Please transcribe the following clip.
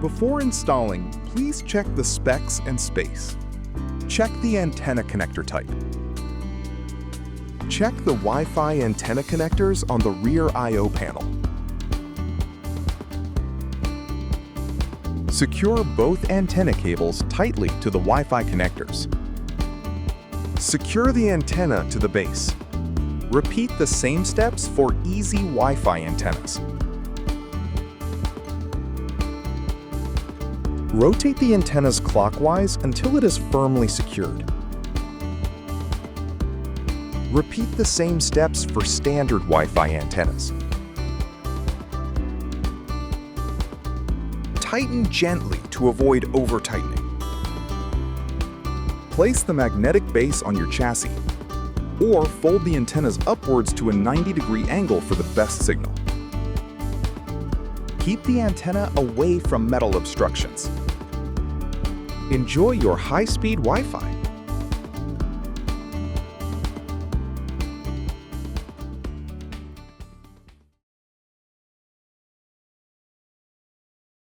Before installing, please check the specs and space. Check the antenna connector type. Check the Wi-Fi antenna connectors on the rear I/O panel. Secure both antenna cables tightly to the Wi-Fi connectors. Secure the antenna to the base. Repeat the same steps for easy Wi-Fi antennas. Rotate the antennas clockwise until it is firmly secured. Repeat the same steps for standard Wi-Fi antennas. Tighten gently to avoid over-tightening. Place the magnetic base on your chassis, or fold the antennas upwards to a 90-degree angle for the best signal. Keep the antenna away from metal obstructions. Enjoy your high-speed Wi-Fi.